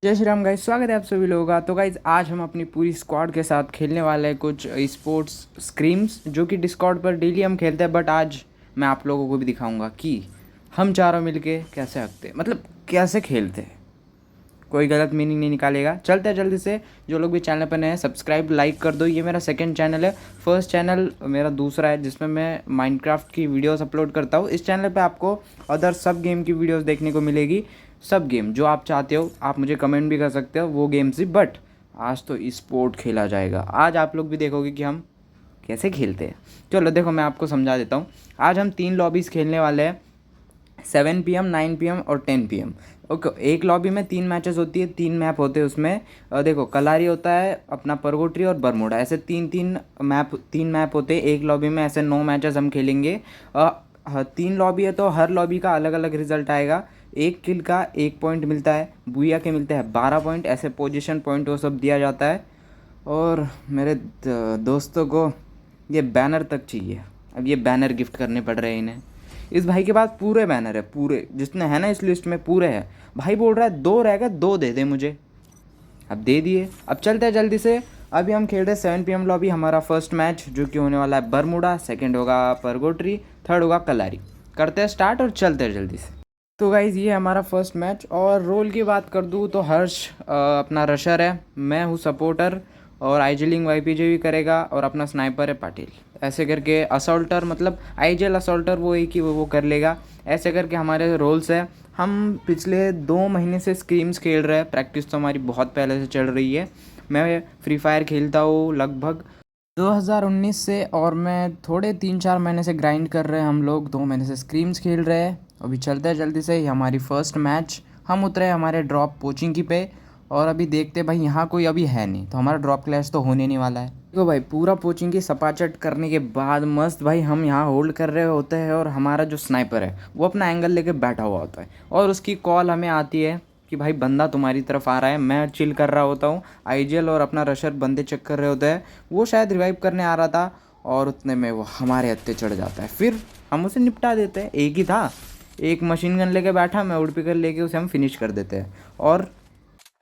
जय श्री राम गाइस, स्वागत है आप सभी लोगों का। तो गाइस आज हम अपनी पूरी स्क्वाड के साथ खेलने वाले हैं कुछ स्पोर्ट्स स्क्रीम्स, जो कि डिस्कॉर्ड पर डेली हम खेलते हैं। बट आज मैं आप लोगों को भी दिखाऊंगा कि हम चारों मिलके कैसे हकते, मतलब कैसे खेलते हैं। कोई गलत मीनिंग नहीं निकालेगा। चलते हैं जल्दी से। जो लोग भी चैनल पर नए हैं, सब्सक्राइब लाइक कर दो। ये मेरा सेकंड चैनल है। फर्स्ट चैनल मेरा दूसरा है, जिसमें मैं माइनक्राफ्ट की वीडियोस अपलोड करता हूँ। इस चैनल पे आपको अदर सब गेम की वीडियोस देखने को मिलेगी। सब गेम जो आप चाहते हो, आप मुझे कमेंट भी कर सकते हो वो गेम्स ही। बट आज तो स्पोर्ट खेला जाएगा। आज आप लोग भी देखोगे कि हम कैसे खेलते हैं। चलो देखो, मैं आपको समझा देता हूँ। आज हम 3 लॉबीज़ खेलने वाले हैं, 7 PM, 9 PM और 10 PM। ओके, एक लॉबी में 3 मैचेस होती है, 3 मैप होते हैं उसमें। देखो, कलारी होता है, अपना परगोट्री और बरमोडा, ऐसे 3 मैप होते हैं एक लॉबी में। ऐसे 9 मैचेस हम खेलेंगे। 3 लॉबी है तो हर लॉबी का अलग अलग रिजल्ट आएगा। एक किल का 1 पॉइंट मिलता है, बुया के मिलते हैं 12 पॉइंट, ऐसे पोजीशन पॉइंट वो सब दिया जाता है। और मेरे दोस्तों को ये बैनर तक चाहिए। अब ये बैनर गिफ्ट करने पड़ रहे हैं इन्हें। इस भाई के पास पूरे बैनर है, पूरे जितने हैं ना इस लिस्ट में पूरे हैं। भाई बोल रहा है 2 रह गए, 2 दे दे मुझे। अब दे दिए। अब चलते हैं जल्दी से। अभी हम खेल रहे हैं 7 PM लॉबी। हमारा फर्स्ट मैच जो कि होने वाला है बरमुडा, सेकंड होगा परगोट्री, थर्ड होगा कलारी। करते हैं स्टार्ट और चलते हैं जल्दी से। तो गाइज़ ये हमारा फर्स्ट मैच। और रोल की बात कर दूँ तो हर्ष अपना रशर है, मैं हूँ सपोर्टर, और आइजलिंग YPJ भी करेगा, और अपना स्नाइपर है पाटिल। ऐसे करके असॉल्टर, मतलब आइजल असॉल्टर वो एक ही वो कर लेगा। ऐसे करके हमारे रोल्स है। हम पिछले 2 महीने से स्क्रीम्स खेल रहे हैं। प्रैक्टिस तो हमारी बहुत पहले से चल रही है। मैं फ्री फायर खेलता हूँ लगभग 2019 से, और मैं थोड़े 3-4 महीने से ग्राइंड कर रहे हैं। हम लोग 2 महीने से स्क्रीम्स खेल रहे हैं। अभी चलते हैं जल्दी से। ये हमारी फर्स्ट मैच। हम उतरे हमारे ड्रॉप पोचिंग की पे, और अभी देखते भाई यहाँ कोई अभी है नहीं, तो हमारा ड्रॉप क्लैश तो होने नहीं वाला है। देखो भाई, पूरा पोचिंग की सपाचट करने के बाद मस्त भाई हम यहाँ होल्ड कर रहे होते हैं, और हमारा जो स्नाइपर है वो अपना एंगल लेके बैठा हुआ होता है, और उसकी कॉल हमें आती है कि भाई बंदा तुम्हारी तरफ आ रहा है। मैं चिल कर रहा होता हूँ, आईजीएल और अपना रशर बंदे चेक कर रहे होते हैं। वो शायद रिवाइव करने आ रहा था, और उतने में वो हमारे हत्थे चढ़ जाता है। फिर हम उसे निपटा देते हैं। एक ही था, एक मशीन गन लेके बैठा, मैं उड़ पिकर लेके उसे हम फिनिश कर देते हैं। और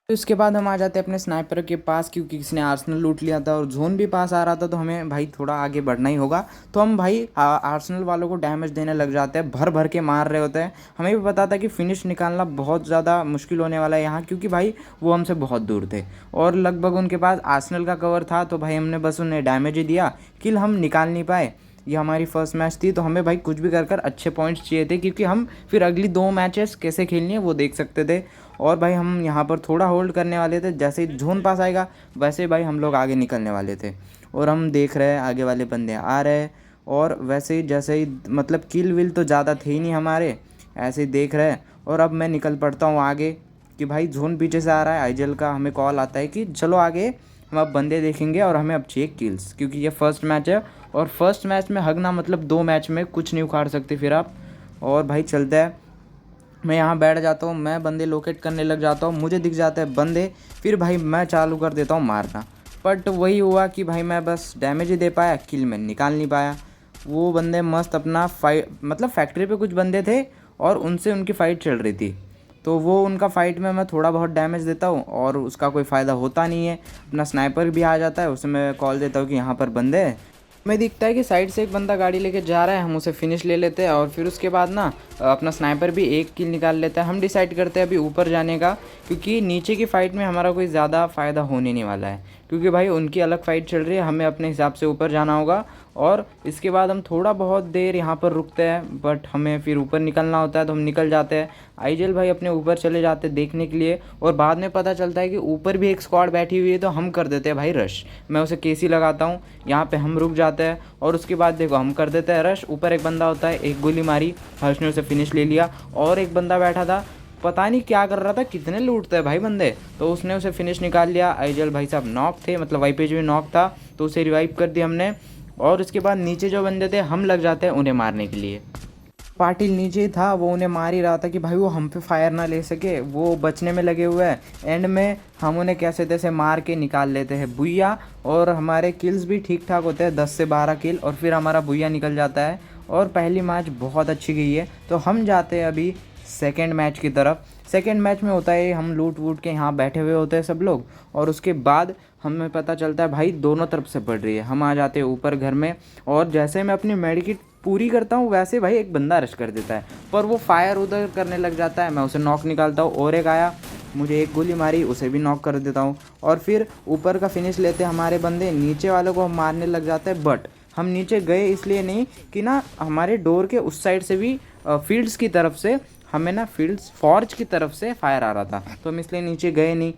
उसके बाद हम आ जाते हैं अपने स्नाइपर के पास, क्योंकि किसी ने आर्सेनल लूट लिया था और जोन भी पास आ रहा था, तो हमें भाई थोड़ा आगे बढ़ना ही होगा। तो हम भाई आर्सेनल वालों को डैमेज देने लग जाते हैं, भर भर के मार रहे होते हैं। हमें भी पता था कि फिनिश निकालना बहुत ज़्यादा मुश्किल होने वाला है यहाँ, क्योंकि भाई वो हमसे बहुत दूर थे, और लगभग उनके पास आर्सेनल का कवर था। तो भाई हमने बस उन्हें डैमेज ही दिया, किल हम निकाल नहीं पाए। ये हमारी फर्स्ट मैच थी, तो हमें भाई कुछ भी कर कर अच्छे पॉइंट्स चाहिए थे, क्योंकि हम फिर अगली 2 मैचेस कैसे खेलनी है वो देख सकते थे। और भाई हम यहाँ पर थोड़ा होल्ड करने वाले थे, जैसे ही जोन पास आएगा वैसे भाई हम लोग आगे निकलने वाले थे। और हम देख रहे हैं आगे वाले बंदे आ रहे हैं, और वैसे ही जैसे ही मतलब किल विल तो ज़्यादा थे ही नहीं हमारे, ऐसे ही देख रहे हैं। और अब मैं निकल पड़ता हूँ आगे, कि भाई जोन पीछे से आ रहा है। आईजीएल का हमें कॉल आता है कि चलो आगे, हम अब बंदे देखेंगे, और हमें अब चाहिए किल्स, क्योंकि ये फर्स्ट मैच है। और फर्स्ट मैच में हगना मतलब 2 मैच में कुछ नहीं उखाड़ सकते फिर आप। और भाई चलता है। मैं यहाँ बैठ जाता हूँ, मैं बंदे लोकेट करने लग जाता हूँ, मुझे दिख जाते हैं बंदे, फिर भाई मैं चालू कर देता हूँ मारना। बट वही हुआ कि भाई मैं बस डैमेज ही दे पाया, किल में निकाल नहीं पाया। वो बंदे मस्त अपना फाइट, मतलब फैक्ट्री पे कुछ बंदे थे और उनसे उनकी फ़ाइट चल रही थी, तो वो उनका फ़ाइट में मैं थोड़ा बहुत डैमेज देता हूँ, और उसका कोई फ़ायदा होता नहीं है। अपना स्नाइपर भी आ जाता है, उसे मैं कॉल देता हूँ कि यहाँ पर बंदे हैं। हमें दिखता है कि साइड से एक बंदा गाड़ी लेके जा रहा है, हम उसे फिनिश ले लेते हैं, और फिर उसके बाद ना अपना स्नाइपर भी एक किल निकाल लेता है। हम डिसाइड करते हैं अभी ऊपर जाने का, क्योंकि नीचे की फ़ाइट में हमारा कोई ज़्यादा फ़ायदा होने नहीं वाला है, क्योंकि भाई उनकी अलग फ़ाइट चल रही है, हमें अपने हिसाब से ऊपर जाना होगा। और इसके बाद हम थोड़ा बहुत देर यहाँ पर रुकते हैं, बट हमें फिर ऊपर निकलना होता है, तो हम निकल जाते हैं। आईजीएल भाई अपने ऊपर चले जाते हैं देखने के लिए, और बाद में पता चलता है कि ऊपर भी एक स्क्वाड बैठी हुई है, तो हम कर देते हैं भाई रश। मैं उसे केसी लगाता हूँ, यहाँ पे हम रुक जाते हैं, और उसके बाद देखो हम कर देते हैं रश। ऊपर एक बंदा होता है, एक गोली मारी, हर्ष ने उसे फिनिश ले लिया। और एक बंदा बैठा था, पता नहीं क्या कर रहा था, कितने लूटते हैं भाई बंदे, तो उसने उसे फिनिश निकाल लिया। आईजीएल भाई साहब नॉक थे, मतलब YPG भी नॉक था, तो उसे रिवाइव कर दिया हमने। और उसके बाद नीचे जो बंदे थे हम लग जाते हैं उन्हें मारने के लिए। पाटिल नीचे ही था, वो उन्हें मार ही रहा था कि भाई वो हम पे फायर ना ले सके, वो बचने में लगे हुए हैं। एंड में हम उन्हें कैसे तैसे मार के निकाल लेते हैं बुया, और हमारे किल्स भी ठीक ठाक होते हैं, 10 से 12 किल, और फिर हमारा बुया निकल जाता है। और पहली मैच बहुत अच्छी गई है, तो हम जाते हैं अभी सेकेंड मैच की तरफ। सेकंड मैच में होता है हम लूट वूट के यहाँ बैठे हुए होते हैं सब लोग, और उसके बाद हमें पता चलता है भाई दोनों तरफ से पड़ रही है। हम आ जाते हैं ऊपर घर में, और जैसे मैं अपनी मेडिकेट पूरी करता हूँ वैसे भाई एक बंदा रश कर देता है, पर वो फायर उधर करने लग जाता है। मैं उसे नॉक निकालता हूँ, और एक आया, मुझे एक गोली मारी, उसे भी नॉक कर देता हूँ। और फिर ऊपर का फिनिश लेते हमारे बंदे, नीचे वालों को हम मारने लग जाते हैं। बट हम नीचे गए इसलिए नहीं कि ना हमारे डोर के उस साइड से भी फील्ड्स की तरफ से हमें ना फील्ड्स फॉर्ज की तरफ से फायर आ रहा था, तो हम इसलिए नीचे गए नहीं।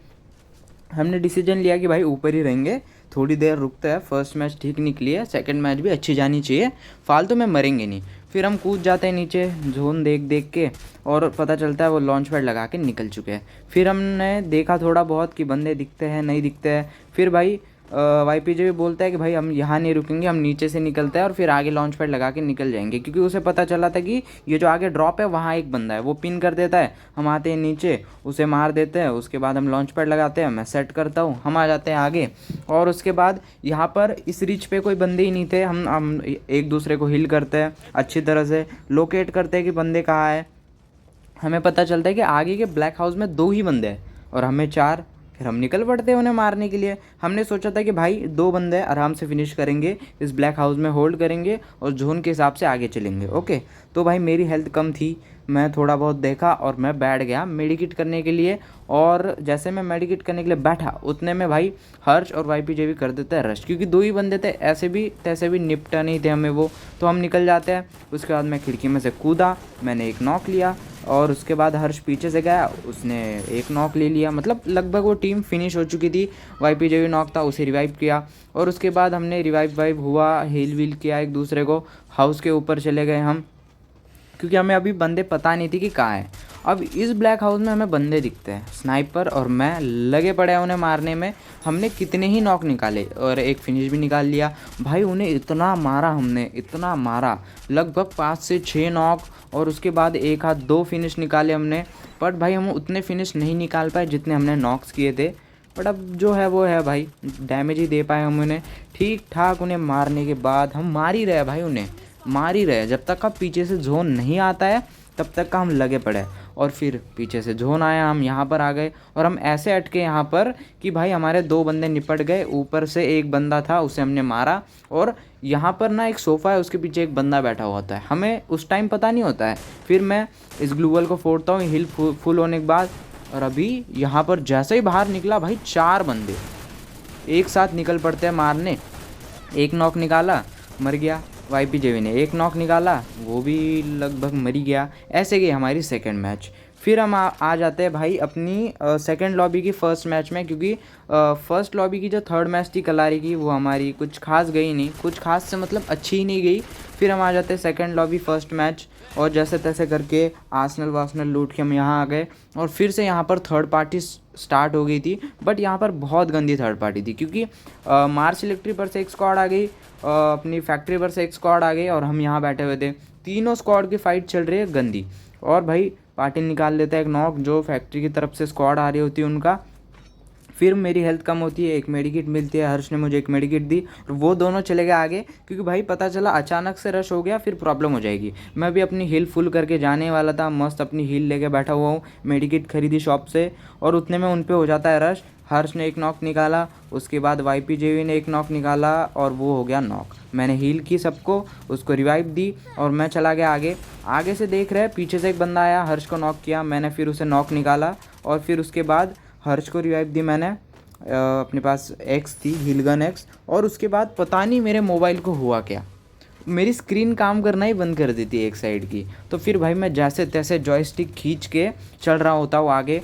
हमने डिसीजन लिया कि भाई ऊपर ही रहेंगे, थोड़ी देर रुकते हैं। फर्स्ट मैच ठीक निकली है, सेकंड मैच भी अच्छी जानी चाहिए, फालतू में मरेंगे नहीं। फिर हम कूद जाते हैं नीचे जोन देख देख के, और पता चलता है वो लॉन्च पैड लगा के निकल चुके हैं। फिर हमने देखा थोड़ा बहुत कि बंदे दिखते हैं नहीं दिखते हैं। फिर भाई YPJ भी बोलता है कि भाई हम यहाँ नहीं रुकेंगे, हम नीचे से निकलते हैं और फिर आगे लॉन्च पैड लगा के निकल जाएंगे, क्योंकि उसे पता चला था कि ये जो आगे ड्रॉप है वहाँ एक बंदा है, वो पिन कर देता है। हम आते हैं नीचे, उसे मार देते हैं, उसके बाद हम लॉन्च पैड लगाते हैं, मैं सेट करता हूँ, हम आ जाते हैं आगे। और उसके बाद यहाँ पर इस रिच पे कोई बंदे ही नहीं थे। हम एक दूसरे को हिल करते हैं, अच्छी तरह से लोकेट करते हैं कि बंदे कहाँ है। हमें पता चलता है कि आगे के ब्लैक हाउस में 2 ही बंदे हैं और हमें 4। फिर हम निकल पड़ते हैं उन्हें मारने के लिए। हमने सोचा था कि भाई 2 बंदे आराम से फिनिश करेंगे, इस ब्लैक हाउस में होल्ड करेंगे और जोन के हिसाब से आगे चलेंगे। ओके, तो भाई मेरी हेल्थ कम थी, मैं थोड़ा बहुत देखा और मैं बैठ गया मेडिकेट करने के लिए। और जैसे मैं मेडिकेट करने के लिए बैठा उतने में भाई हर्ष और YPJ भी कर देते हैं रश, क्योंकि 2 ही बंदे थे, ऐसे भी तैसे भी निपटा नहीं थे हमें वो, तो हम निकल जाते हैं। उसके बाद मैं खिड़की में से कूदा, मैंने एक नॉक लिया, और उसके बाद हर्ष पीछे से गया, उसने एक नॉक ले लिया। मतलब लगभग वो टीम फिनिश हो चुकी थी। YPJ भी नॉक था, उसे रिवाइव किया, और उसके बाद हमने रिवाइव हुआ, हील वील किया एक दूसरे को। हाउस के ऊपर चले गए हम, क्योंकि हमें अभी बंदे पता नहीं थी कि कहाँ है। अब इस ब्लैक हाउस में हमें बंदे दिखते हैं, स्नाइपर और मैं लगे पड़े हैं उन्हें मारने में। हमने कितने ही नॉक निकाले और एक फिनिश भी निकाल लिया। भाई उन्हें इतना मारा, हमने इतना मारा, लगभग 5 से 6 नॉक, और उसके बाद 1 आध 2 फिनिश निकाले हमने। बट भाई हम उतने फिनिश नहीं निकाल पाए जितने हमने नॉक्स किए थे। बट अब जो है वो है भाई, डैमेज ही दे पाए हम उन्हें ठीक ठाक। उन्हें मारने के बाद हम मार ही रहे भाई, उन्हें मार ही रहे। जब तक का पीछे से जोन नहीं आता है तब तक का हम लगे पड़े। और फिर पीछे से जोन आया, हम यहाँ पर आ गए, और हम ऐसे अटके यहाँ पर कि भाई हमारे 2 बंदे निपट गए। ऊपर से एक बंदा था, उसे हमने मारा, और यहाँ पर ना एक सोफ़ा है, उसके पीछे एक बंदा बैठा हुआ होता है, हमें उस टाइम पता नहीं होता है। फिर मैं इस ग्लूवल को फोड़ता हूँ हिल फुल होने के बाद, और अभी यहाँ पर जैसे ही बाहर निकला भाई 4 बंदे एक साथ निकल पड़ते हैं मारने। एक नॉक निकाला, मर गया। YPJ ने एक नॉक निकाला, वो भी लगभग मरी गया। ऐसे गई हमारी सेकंड मैच। फिर हम आ जाते हैं भाई अपनी सेकंड लॉबी की फ़र्स्ट मैच में, क्योंकि फ़र्स्ट लॉबी की जो थर्ड मैच थी कलारी की, वो हमारी कुछ खास गई नहीं, कुछ खास से मतलब अच्छी ही नहीं गई। फिर हम आ जाते हैं सेकंड लॉबी फर्स्ट मैच, और जैसे तैसे करके आर्सेनल वार्सेनल लूट के हम यहाँ आ गए। और फिर से यहाँ पर थर्ड पार्टी स्टार्ट हो गई थी, बट यहाँ पर बहुत गंदी थर्ड पार्टी थी, क्योंकि मार्च इलेक्ट्री पर से एक स्क्वाड आ गई, अपनी फैक्ट्री पर से एक स्क्वाड आ गई, और हम यहाँ बैठे हुए थे। तीनों स्क्वाड की फ़ाइट चल रही है गंदी, और भाई पाटिल निकाल लेता है एक नॉक, जो फैक्ट्री की तरफ से स्क्वाड आ रही होती है उनका। फिर मेरी हेल्थ कम होती है, एक मेडिकेट मिलती है, हर्ष ने मुझे एक मेडिकेट दी, और वो दोनों चले गए आगे, क्योंकि भाई पता चला अचानक से रश हो गया, फिर प्रॉब्लम हो जाएगी। मैं भी अपनी हील फुल करके जाने वाला था, मस्त अपनी हील लेके बैठा हुआ हूँ, मेडिकेट खरीदी शॉप से, और उतने में उन पे हो जाता है रश। हर्ष ने एक नॉक निकाला, उसके बाद YPJ ने एक नॉक निकाला, और वो हो गया नॉक। मैंने हील की सबको, उसको रिवाइव दी, और मैं चला गया आगे। आगे से देख रहे, पीछे से एक बंदा आया, हर्ष को नॉक किया मैंने, फिर उसे नॉक निकाला, और फिर उसके बाद हर्ष को रिवाइव दी मैंने। अपने पास एक्स थी, हीलगन एक्स, और उसके बाद पता नहीं मेरे मोबाइल को हुआ क्या, मेरी स्क्रीन काम करना ही बंद कर देती है एक साइड की। तो फिर भाई मैं जैसे तैसे जॉयस्टिक खींच के चल रहा होता हूँ आगे,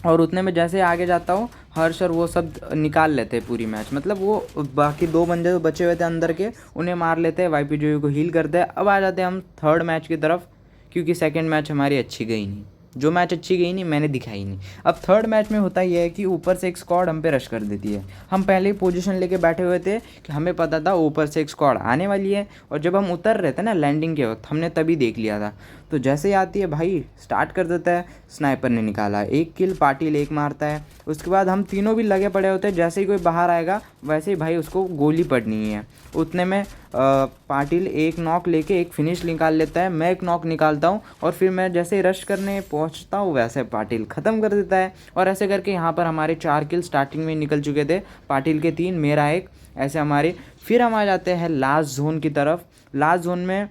और उतने में जैसे आगे जाता हूँ हर्ष और वो सब निकाल लेते हैं पूरी मैच। मतलब वो बाकी 2 बंदे जो बचे हुए थे अंदर के, उन्हें मार लेते हैं, YPJ को हील करते हैं। अब आ जाते हैं हम थर्ड मैच की तरफ, क्योंकि सेकंड मैच हमारी अच्छी गई नहीं, जो मैच अच्छी गई नहीं मैंने दिखाई नहीं। अब थर्ड मैच में होता यह है कि ऊपर से एक स्क्वाड हम पे रश कर देती है। हम पहले ही पोजीशन लेके बैठे हुए थे कि हमें पता था ऊपर से एक स्क्वाड आने वाली है, और जब हम उतर रहे थे ना लैंडिंग के वक्त, हमने तभी देख लिया था। तो जैसे ही आती है भाई स्टार्ट कर देता है, स्नाइपर ने निकाला 1 किल, पाटिल 1 मारता है। उसके बाद हम तीनों भी लगे पड़े होते हैं, जैसे ही कोई बाहर आएगा वैसे ही भाई उसको गोली पड़नी है। उतने में पाटिल एक नॉक लेके एक फिनिश निकाल लेता है, मैं एक नॉक निकालता हूँ और फिर मैं जैसे रश करने पहुँचता हूँ वैसे पाटिल ख़त्म कर देता है। और ऐसे करके यहाँ पर हमारे 4 किल स्टार्टिंग में निकल चुके थे, पाटिल के 3 मेरा 1, ऐसे हमारे। फिर हम आ जाते हैं लास्ट जोन की तरफ। लास्ट जोन में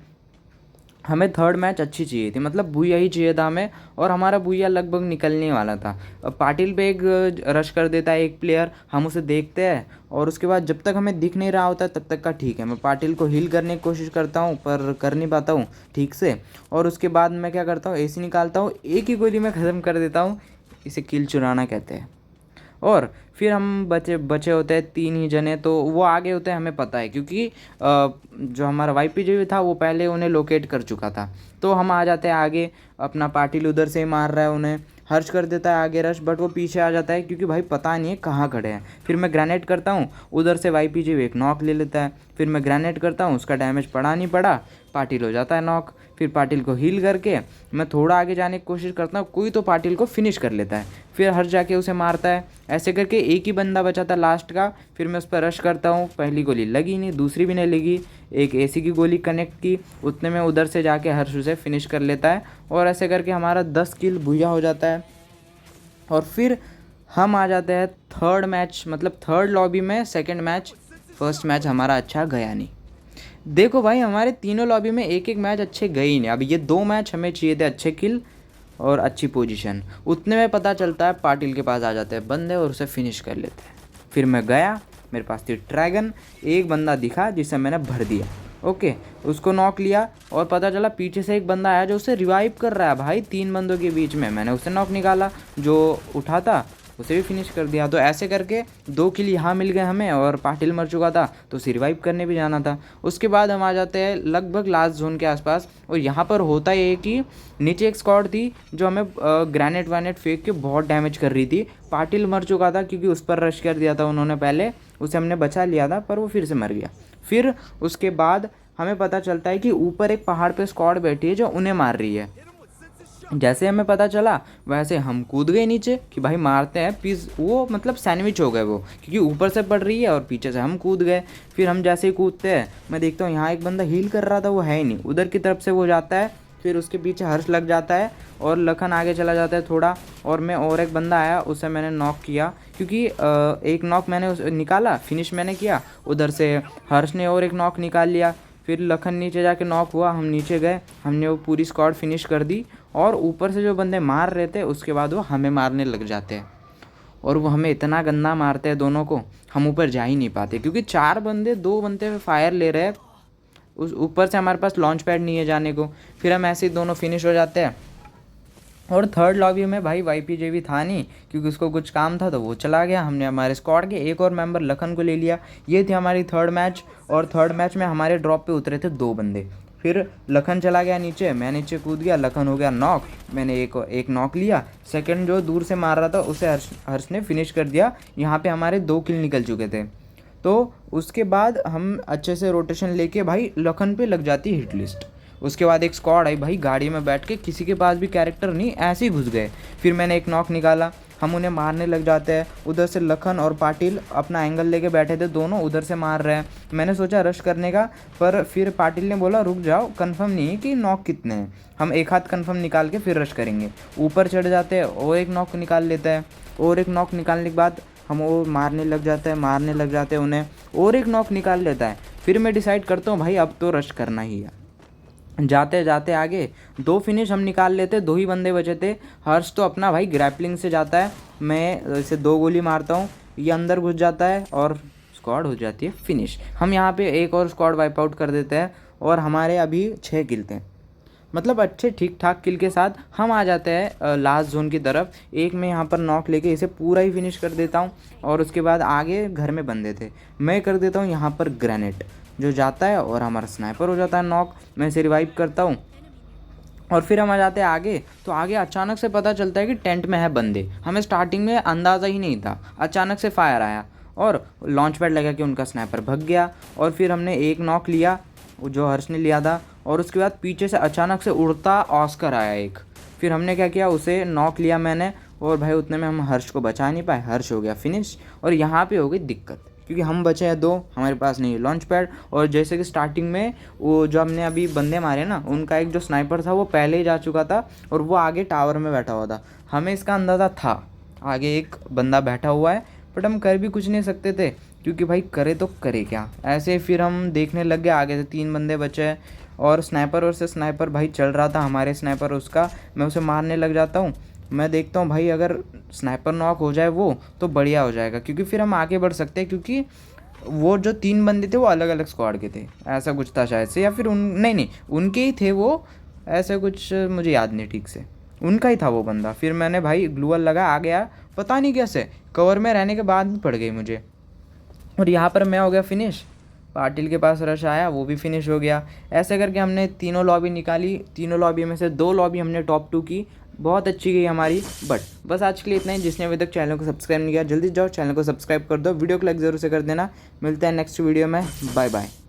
हमें थर्ड मैच अच्छी चाहिए थी, मतलब भूया ही चाहिए था हमें, और हमारा भूया लगभग निकलने वाला था। पाटिल पे एक रश कर देता है एक प्लेयर, हम उसे देखते हैं और उसके बाद जब तक हमें दिख नहीं रहा होता तब तक का ठीक है, मैं पाटिल को हील करने की कोशिश करता हूँ पर कर नहीं पाता हूँ ठीक से। और उसके बाद मैं क्या करता हूँ, एसी निकालता हूँ, एक ही गोली में ख़त्म कर देता हूँ। इसे किल चुराना कहते हैं। और फिर हम बचे बचे होते हैं 3 ही जने, तो वो आगे होते हैं हमें पता है, क्योंकि जो हमारा वाईपीजे था वो पहले उन्हें लोकेट कर चुका था। तो हम आ जाते हैं आगे, अपना पाटिल उधर से ही मार रहा है उन्हें, हर्ष कर देता है आगे रश, बट वो पीछे आ जाता है क्योंकि भाई पता नहीं है कहाँ खड़े हैं। फिर मैं ग्रेनेड करता हूँ, उधर से वाईपीजे एक नॉक ले लेता है। फिर मैं ग्रेनेड करता हूँ, उसका डैमेज पड़ा नहीं पड़ा, पाटिल हो जाता है नॉक। फिर पाटिल को हील करके मैं थोड़ा आगे जाने की कोशिश करता हूँ, कोई तो पाटिल को फिनिश कर लेता है, फिर हर्ष जाके उसे मारता है। ऐसे करके एक ही बंदा बचा था लास्ट का। फिर मैं उस पर रश करता हूँ, पहली गोली लगी नहीं, दूसरी भी नहीं लगी, एक एसी की गोली कनेक्ट की, उतने में उधर से जाके हर्ष उसे फिनिश कर लेता है। और ऐसे करके हमारा 10 किल भूया हो जाता है। और फिर हम आ जाते हैं थर्ड मैच, मतलब थर्ड लॉबी में सेकंड मैच। फर्स्ट मैच हमारा अच्छा गया नहीं। देखो भाई, हमारे तीनों लॉबी में एक एक मैच अच्छे गए ही नहीं। अब ये 2 मैच हमें चाहिए थे अच्छे किल और अच्छी पोजीशन, उतने में पता चलता है पाटिल के पास आ जाते हैं बंदे और उसे फिनिश कर लेते हैं। फिर मैं गया, मेरे पास थी ड्रैगन, एक बंदा दिखा जिसे मैंने भर दिया, ओके, उसको नॉक लिया। और पता चला पीछे से एक बंदा आया जो उसे रिवाइव कर रहा है भाई 3 बंदों के बीच में, मैंने उसे नॉक निकाला, जो उठा था उसे भी फिनिश कर दिया। तो ऐसे करके 2 किल यहाँ मिल गए हमें, और पाटिल मर चुका था तो उसे रिवाइव करने भी जाना था। उसके बाद हम आ जाते हैं लगभग लास्ट जोन के आसपास, और यहाँ पर होता ये है कि नीचे एक स्क्वाड थी जो हमें ग्रेनेड वैनेड फेंक के बहुत डैमेज कर रही थी। पाटिल मर चुका था क्योंकि उस पर रश कर दिया था उन्होंने पहले, उसे हमने बचा लिया था पर वो फिर से मर गया। फिर उसके बाद हमें पता चलता है कि ऊपर एक पहाड़ पे स्क्वाड बैठी है जो उन्हें मार रही है। जैसे हमें पता चला वैसे हम कूद गए नीचे कि भाई मारते हैं पीस, वो मतलब सैंडविच हो गए वो, क्योंकि ऊपर से पड़ रही है और पीछे से हम कूद गए। फिर हम जैसे ही कूदते हैं मैं देखता हूँ यहाँ एक बंदा हील कर रहा था, वो है ही नहीं, उधर की तरफ से वो जाता है। फिर उसके पीछे हर्ष लग जाता है और लखन आगे चला जाता है थोड़ा, और मैं और एक बंदा आया उसे मैंने नॉक किया, क्योंकि एक नॉक मैंने उसे निकाला, फिनिश मैंने किया, उधर से हर्ष ने और एक नॉक निकाल लिया। फिर लखन नीचे जाके नॉक हुआ, हम नीचे गए, हमने वो पूरी स्क्वाड फिनिश कर दी। और ऊपर से जो बंदे मार रहे थे उसके बाद वो हमें मारने लग जाते हैं, और वो हमें इतना गंदा मारते हैं दोनों को, हम ऊपर जा ही नहीं पाते क्योंकि 4 बंदे 2 बंदे पे फायर ले रहे हैं, उस ऊपर से हमारे पास लॉन्च पैड नहीं है जाने को। फिर हम ऐसे ही दोनों फिनिश हो जाते हैं। और थर्ड लॉबी में भाई वाईपीजे भी था नहीं, क्योंकि उसको कुछ काम था तो वो चला गया। हमने हमारे स्क्वाड के एक और मेंबर लखन को ले लिया। ये थी हमारी थर्ड मैच, और थर्ड मैच में हमारे ड्रॉप पे उतरे थे 2 बंदे। फिर लखन चला गया नीचे, मैं नीचे कूद गया, लखन हो गया नॉक, मैंने एक नॉक लिया। सेकंड जो दूर से मार रहा था उसे हर्ष ने फिनिश कर दिया। यहाँ पे हमारे 2 किल निकल चुके थे। तो उसके बाद हम अच्छे से रोटेशन लेके भाई लखन पे लग जाती हिट लिस्ट। उसके बाद एक स्क्वाड आई भाई, गाड़ी में बैठ के, किसी के पास भी कैरेक्टर नहीं, ऐसे ही घुस गए। फिर मैंने एक नॉक निकाला, हम उन्हें मारने लग जाते हैं। उधर से लखन और पाटिल अपना एंगल लेके बैठे थे, दोनों उधर से मार रहे हैं। मैंने सोचा रश करने का, पर फिर पाटिल ने बोला रुक जाओ, कंफर्म नहीं है कि नॉक कितने हैं, हम एक हाथ कंफर्म निकाल के फिर रश करेंगे। ऊपर चढ़ जाते हैं और एक नॉक निकाल लेता है, और एक नॉक निकालने के बाद हम वो मारने लग जाते हैं उन्हें, और एक नॉक निकाल लेता है। फिर मैं डिसाइड करता हूँ भाई अब तो रश करना ही है। जाते जाते आगे 2 फिनिश हम निकाल लेते, 2 ही बंदे बचे थे। हर्ष तो अपना भाई ग्रैपलिंग से जाता है, मैं इसे 2 गोली मारता हूँ, ये अंदर घुस जाता है और स्क्वाड हो जाती है फिनिश। हम यहाँ पे एक और स्क्वाड वाइप आउट कर देते हैं, और हमारे अभी 6 किल थे, मतलब अच्छे ठीक ठाक किल के साथ हम आ जाते हैं लास्ट जोन की तरफ। एक में यहाँ पर नॉक लेके इसे पूरा ही फिनिश कर देता हूँ, और उसके बाद आगे घर में बंदे थे, मैं कर देता हूँ यहाँ पर ग्रेनेड, जो जाता है और हमारा स्नाइपर हो जाता है नॉक। मैं इसे रिवाइव करता हूँ, और फिर हम आ जाते हैं आगे। तो आगे अचानक से पता चलता है कि टेंट में है बंदे, हमें स्टार्टिंग में अंदाज़ा ही नहीं था, अचानक से फायर आया और लॉन्च पैड लगा कि उनका स्नाइपर भग गया। और फिर हमने एक नॉक लिया जो हर्ष ने लिया था, और उसके बाद पीछे से अचानक से उड़ता ऑस्कर आया एक, फिर हमने क्या किया, उसे नॉक लिया मैंने, और भाई उतने में हम हर्ष को बचा नहीं पाए, हर्ष हो गया फिनिश। और यहाँ पे हो गई दिक्कत, क्योंकि हम बचे हैं 2, हमारे पास नहीं है लॉन्च पैड। और जैसे कि स्टार्टिंग में वो जो हमने अभी बंदे मारे ना, उनका एक जो स्नाइपर था वो पहले ही जा चुका था और वो आगे टावर में बैठा हुआ था। हमें इसका अंदाज़ा था आगे एक बंदा बैठा हुआ है, बट हम कर भी कुछ नहीं सकते थे, क्योंकि भाई करे तो करे क्या। ऐसे फिर हम देखने लग गए, आगे से 3 बंदे बचे और स्नाइपर और से स्नाइपर भाई चल रहा था, हमारे स्नाइपर उसका, मैं उसे मारने लग जाता हूँ। मैं देखता हूँ भाई अगर स्नाइपर नॉक हो जाए वो तो बढ़िया हो जाएगा, क्योंकि फिर हम आगे बढ़ सकते हैं, क्योंकि वो जो 3 बंदे थे वो अलग अलग स्क्वाड के थे, ऐसा कुछ था शायद से, या फिर नहीं उनके ही थे वो, ऐसा कुछ मुझे याद नहीं ठीक से, उनका ही था वो बंदा। फिर मैंने भाई ग्लूअल लगा, आ गया, पता नहीं कैसे कवर में रहने के बाद भी पड़ गई मुझे, और यहाँ पर मैं हो गया फिनिश। पाटिल के पास रश आया, वो भी फिनिश हो गया। ऐसे करके हमने तीनों लॉबी निकाली, तीनों लॉबी में से 2 लॉबी हमने टॉप 2 की, बहुत अच्छी गई हमारी। बट बस आज के लिए इतना ही। जिसने अभी तक चैनल को सब्सक्राइब नहीं किया जल्दी जाओ चैनल को सब्सक्राइब कर दो, वीडियो को लाइक ज़रूर से कर देना। मिलते हैं नेक्स्ट वीडियो में, बाय बाय।